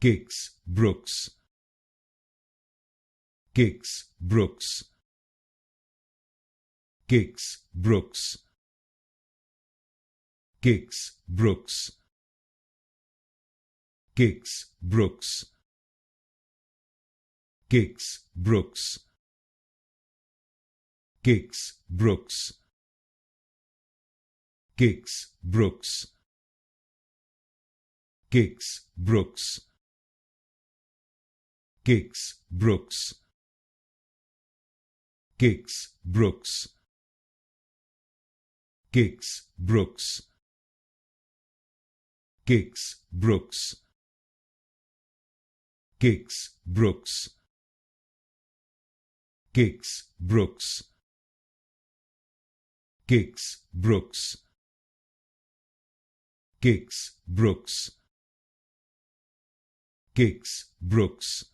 Kix Brooks, Kix Brooks, Kix Brooks, Kix Brooks, Kix Brooks, Kix Brooks, Kix Brooks, Kix Brooks, Kix Brooks, Kix Brooks, Kix Brooks, Kix Brooks, Kix Brooks, Kix Brooks, Kix Brooks, Kix Brooks, Kix Brooks, Kix Brooks,